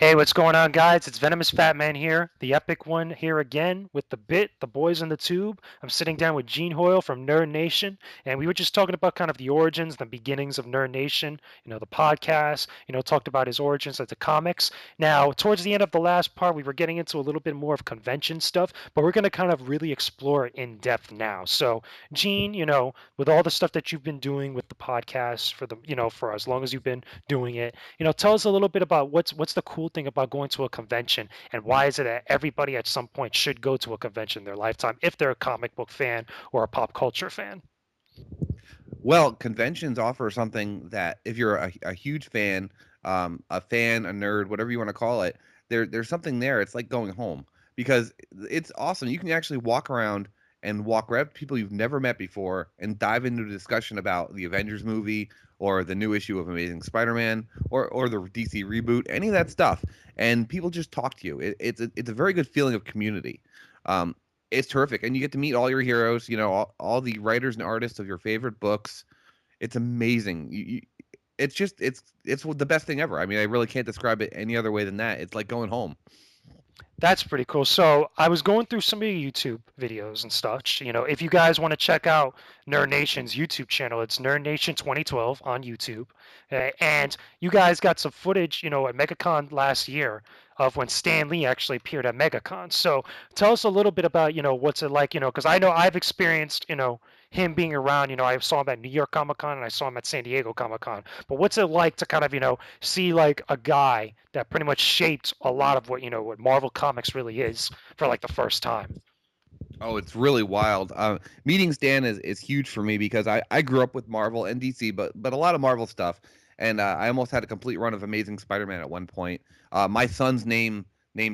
Hey, what's going on, guys? It's VenomousFatman here, the epic one here again with the Bit, the boys in the tube. I'm sitting down with Gene Hoyle from Nerd Nation, and we were just talking about kind of the origins, the beginnings of Nerd Nation, the podcast, talked about his origins as the comics. Now, towards the end of the last part, we were getting into a little bit more of convention stuff, but we're going to kind of really explore it in depth now. So, Gene, with all the stuff that you've been doing with the podcast for for as long as you've been doing it, tell us a little bit about what's the cool thing about going to a convention, and why is it that everybody at some point should go to a convention in their lifetime if they're a comic book fan or a pop culture fan? Well, conventions offer something that if you're a huge fan, a nerd, whatever you want to call it, there's something there. It's like going home because it's awesome. You can actually walk around and walk right up to people you've never met before and dive into a discussion about the Avengers movie or the new issue of Amazing Spider-Man or the DC reboot, any of that stuff, and people just talk to you. It's a very good feeling of community. Um, it's terrific, and you get to meet all your heroes. All the writers and artists of your favorite books. It's amazing. It's the best thing ever. I mean, I really can't describe it any other way than that. It's like going home. That's pretty cool. So I was going through some of your YouTube videos and stuff. If you guys want to check out Nerd Nation's YouTube channel, it's Nerd Nation 2012 on YouTube. And you guys got some footage, at MegaCon last year of when Stan Lee actually appeared at MegaCon. So tell us a little bit about, what's it like, because I know I've experienced, him being around. I saw him at New York Comic Con and I saw him at San Diego Comic Con. But what's it like to kind of, see like a guy that pretty much shaped a lot of what Marvel Comics really is for like the first time? Oh, it's really wild. Meeting Stan is huge for me because I grew up with Marvel and DC, but a lot of Marvel stuff, and I almost had a complete run of Amazing Spider-Man at one point. My son's named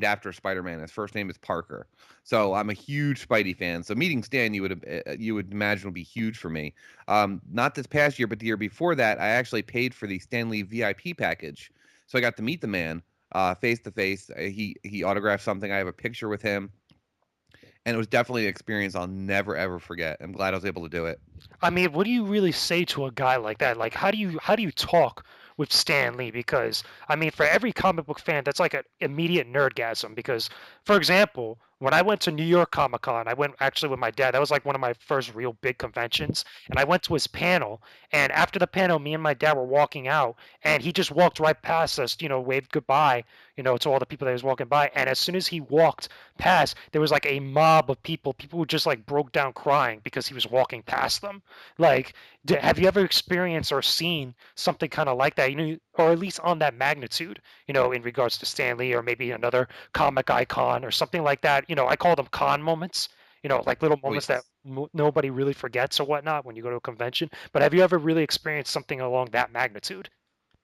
after Spider-Man. His first name is Parker, so I'm a huge Spidey fan. So meeting Stan, you would imagine would be huge for me. Not this past year, but the year before that, I actually paid for the Stanley VIP package, so I got to meet the man face to face. He autographed something. I have a picture with him, and it was definitely an experience I'll never ever forget. I'm glad I was able to do it. I mean, what do you really say to a guy like that? Like, how do you talk with Stan Lee? Because I mean, for every comic book fan, that's like an immediate nerdgasm. Because, for example, when I went to New York Comic Con, I went actually with my dad. That was like one of my first real big conventions, and I went to his panel. And after the panel, me and my dad were walking out, and he just walked right past us. Waved goodbye, to all the people that he was walking by. And as soon as he walked past, there was like a mob of people. People who just like broke down crying because he was walking past them. Like, have you ever experienced or seen something kind of like that? Or at least on that magnitude. In regards to Stan Lee or maybe another comic icon or something like that. I call them con moments. Like little Oh moments that yes. nobody really forgets or whatnot when you go to a convention. But have you ever really experienced something along that magnitude?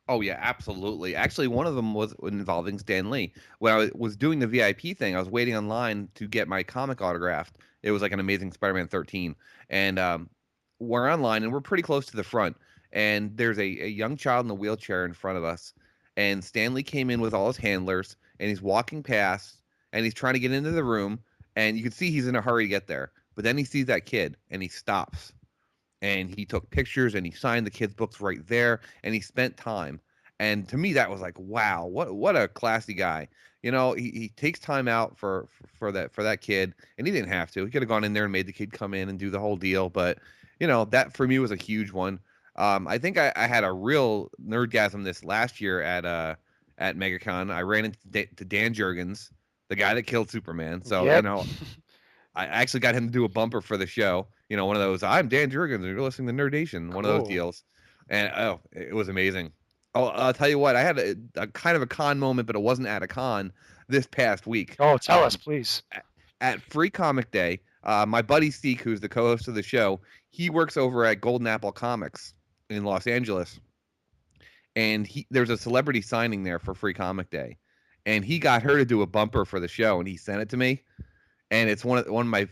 Oh yeah, absolutely. Actually, one of them was involving Stan Lee. When I was doing the VIP thing, I was waiting online to get my comic autographed. It was like an Amazing Spider-Man 13, and we're online and we're pretty close to the front. And there's a young child in a wheelchair in front of us, and Stanley came in with all his handlers, and he's walking past, and he's trying to get into the room, and you can see he's in a hurry to get there. But then he sees that kid, and he stops and he took pictures and he signed the kids' books right there and he spent time. And to me, that was like, wow, what a classy guy. He takes time out for that kid, and he didn't have to. He could have gone in there and made the kid come in and do the whole deal, but that for me was a huge one. I think I had a real nerdgasm this last year at MegaCon. I ran into to Dan Jurgens, the guy that killed Superman. So Yep. I actually got him to do a bumper for the show. One of those, I'm Dan Jurgens, and you're listening to Nerd Nation, one of those Cool. deals. And oh, it was amazing. Oh, I'll tell you what, I had a kind of a con moment, but it wasn't at a con this past week. Oh, tell us, please. At Free Comic Day, my buddy Seek, who's the co host of the show, he works over at Golden Apple Comics in Los Angeles. And there's a celebrity signing there for Free Comic Day. And he got her to do a bumper for the show, and he sent it to me, and it's one of my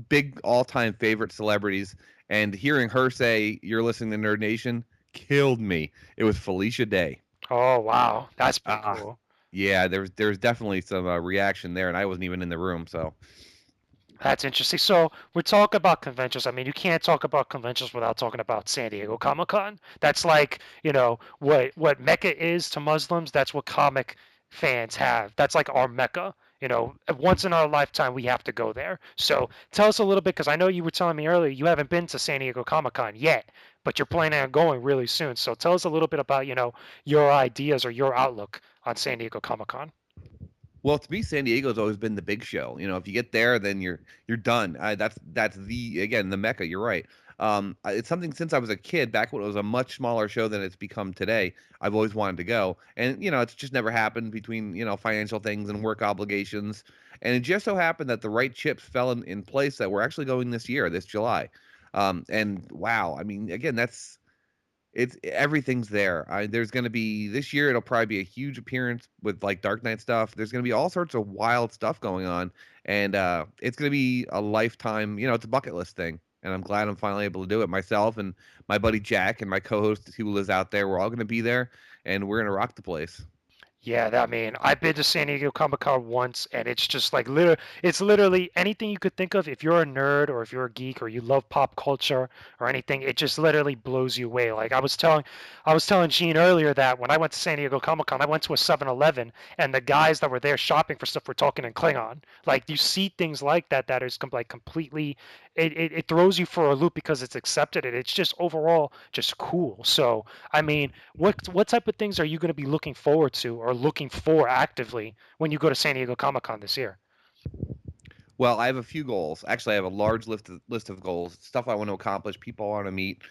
big all time favorite celebrities. And hearing her say "You're listening to Nerd Nation" killed me. It was Felicia Day. Oh, wow. That's pretty Ah, cool. yeah. There's definitely some reaction there, and I wasn't even in the room. So That's interesting. So we're talking about conventions. I mean, you can't talk about conventions without talking about San Diego Comic Con. That's like, what Mecca is to Muslims. That's what comic fans have. That's like our mecca. You know, once in our lifetime, we have to go there. So tell us a little bit, because I know you were telling me earlier you haven't been to San Diego Comic Con yet, but you're planning on going really soon. So tell us a little bit about, your ideas or your outlook on San Diego Comic Con. Well, to me, San Diego's always been the big show. You know, if you get there, then you're done. That's the again the mecca. You're right. It's something since I was a kid, back when it was a much smaller show than it's become today. I've always wanted to go, and it's just never happened between financial things and work obligations. And it just so happened that the right chips fell in place that we're actually going this year, this July. And wow, I mean, again, it's everything's there. There's going to be this year. It'll probably be a huge appearance with like Dark Knight stuff. There's going to be all sorts of wild stuff going on, and it's going to be a lifetime. It's a bucket list thing, and I'm glad I'm finally able to do it. Myself and my buddy Jack and my co-host who lives out there. We're all going to be there, and we're going to rock the place. Yeah, I mean, I've been to San Diego Comic Con once, and it's just like it's literally anything you could think of. If you're a nerd or if you're a geek or you love pop culture or anything, it just literally blows you away. Like I was telling Gene earlier that when I went to San Diego Comic Con, I went to a 7-Eleven, and the guys that were there shopping for stuff were talking in Klingon. Like you see things like that that is like completely, it throws you for a loop because it's accepted and it's just overall just cool. So I mean, what type of things are you going to be looking forward to or looking for actively when you go to San Diego Comic Con this year? Well, I have a few goals. Actually, I have a large list of goals, stuff I want to accomplish, people I want to meet.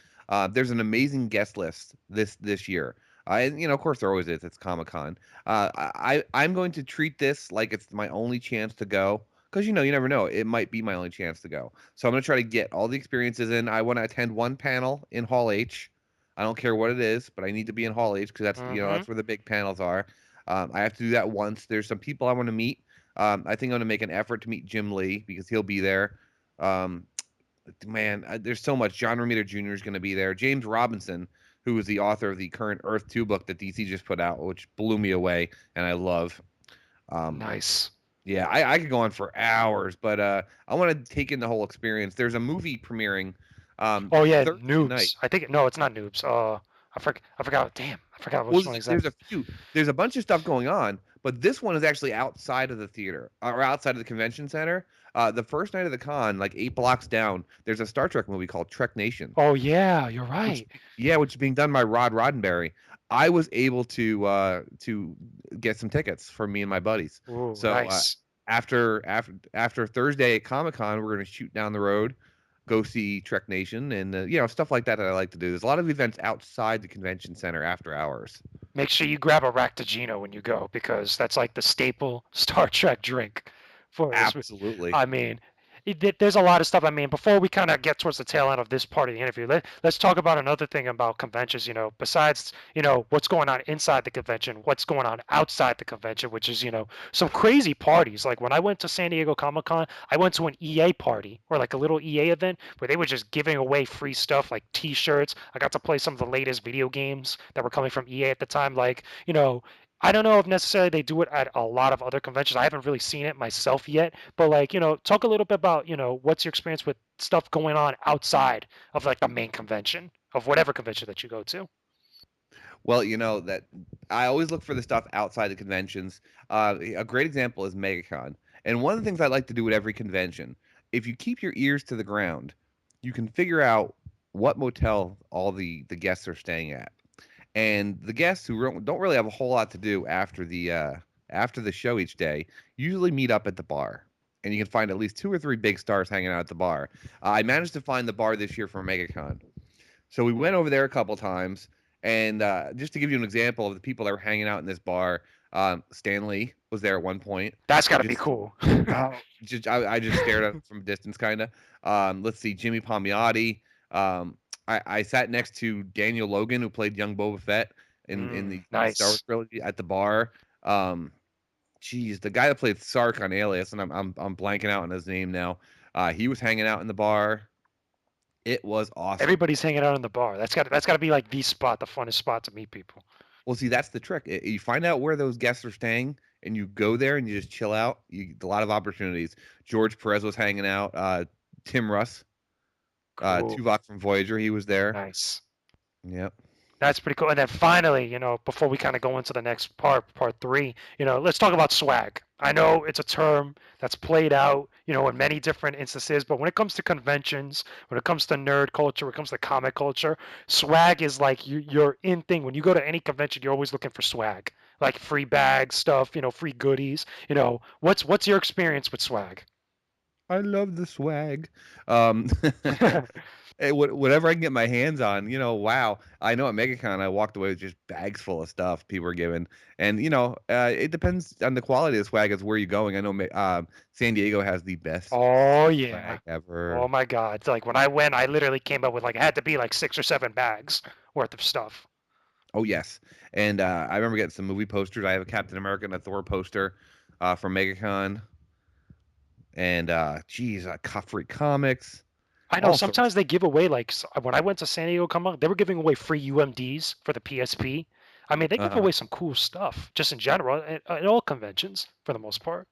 There's an amazing guest list this year. Of course, there always is. It's Comic Con. I'm going to treat this like it's my only chance to go because you never know. It might be my only chance to go. So I'm going to try to get all the experiences in. I want to attend one panel in Hall H. I don't care what it is, but I need to be in Hall H because Hmm. that's where the big panels are. I have to do that once. There's some people I want to meet. I think I'm going to make an effort to meet Jim Lee because he'll be there. Um, man, there's so much. John Romita Jr. is going to be there. James Robinson, who is the author of the current Earth 2 book that DC just put out, which blew me away and I love. Um, Nice. yeah, I could go on for hours, but I want to take in the whole experience. There's a movie premiering Oh yeah, Thursday night. Noobs. I think no, it's not Noobs. I forgot. Damn, I forgot Well, which one there's exactly. a few. There's a bunch of stuff going on, but this one is actually outside of the theater or outside of the convention center. The first night of the con, like 8 blocks down, there's a Star Trek movie called Trek Nation, Oh yeah, you're which right. yeah, which is being done by Rod Roddenberry. I was able to get some tickets for me and my buddies. Ooh, So nice. after Thursday at Comic Con, we're gonna shoot down the road, go see Trek Nation, and stuff like that I like to do. There's a lot of events outside the convention center after hours. Make sure you grab a Ractigino when you go because that's like the staple Star Trek drink for this. Absolutely. I mean, there's a lot of stuff. I mean, before we kind of get towards the tail end of this part of the interview, let's talk about another thing about conventions. Besides what's going on inside the convention, what's going on outside the convention, which is some crazy parties. Like when I went to San Diego Comic Con, I went to an EA party or like a little EA event where they were just giving away free stuff like T-shirts. I got to play some of the latest video games that were coming from EA at the time. Like I don't know if necessarily they do it at a lot of other conventions. I haven't really seen it myself yet, but like, talk a little bit about, what's your experience with stuff going on outside of like the main convention of whatever convention that you go to. Well, that I always look for the stuff outside the conventions. A great example is MegaCon. And one of the things I like to do at every convention, if you keep your ears to the ground, you can figure out what motel all the guests are staying at. And the guests who don't really have a whole lot to do after the show each day usually meet up at the bar. And you can find at least two or three big stars hanging out at the bar. I managed to find the bar this year for MegaCon. So we went over there a couple times, and just to give you an example of the people that were hanging out in this bar, Stan Lee was there at one point. That's got to be Just, cool. I just stared at him from a distance, kind of. Let's see, Jimmy Palmiotti. I sat next to Daniel Logan, who played young Boba Fett in the Star Wars Nice. trilogy at the bar. Um, Geez, the guy that played Sark on Alias, and I'm blanking out on his name now. He was hanging out in the bar. It was awesome. Everybody's hanging out in the bar. That's got to be like the spot, the funnest spot to meet people. Well, see, that's the trick. You find out where those guests are staying, and you go there and you just chill out. You get a lot of opportunities. George Perez was hanging out. Tim Russ, Cool. Tuvok from Voyager, he was there. Nice. Yep. That's pretty cool. And then finally, before we kind of go into the next part three, let's talk about swag. I know it's a term that's played out, in many different instances, but when it comes to conventions, when it comes to nerd culture, when it comes to comic culture, swag is like your in thing. When you go to any convention, you're always looking for swag, like free bags, stuff, free goodies. What's your experience with swag? I love the swag. Um, whatever I can get my hands on, wow. I know at MegaCon I walked away with just bags full of stuff people were giving, and it depends on the quality of the swag as where you're going. I know San Diego has the best Oh yeah. swag Oh ever. my God. It's like when I went, I literally came up with like it had to be like 6 or 7 bags worth of stuff. Oh yes, and I remember getting some movie posters. I have a Captain America and a Thor poster from MegaCon, and geez, free comics, I know all sorts. sometimes they give away like when I went to San Diego Comic Con, they were giving away free UMDs for the PSP. I mean, they give Uh, away some cool stuff just in general at all conventions for the most part.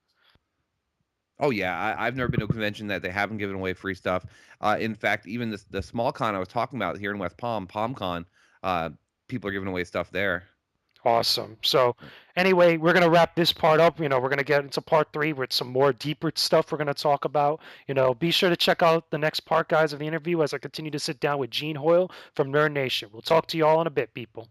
Oh yeah, I've never been to a convention that they haven't given away free stuff. In fact, even the small con I was talking about here in West Palm, PalmCon, uh, people are giving away stuff there. Awesome. So anyway, we're gonna wrap this part up. We're gonna get into part three with some more deeper stuff we're gonna talk about. Be sure to check out the next part, guys, of the interview as I continue to sit down with Gene Hoyle from Nerd Nation. We'll talk to you all in a bit, people.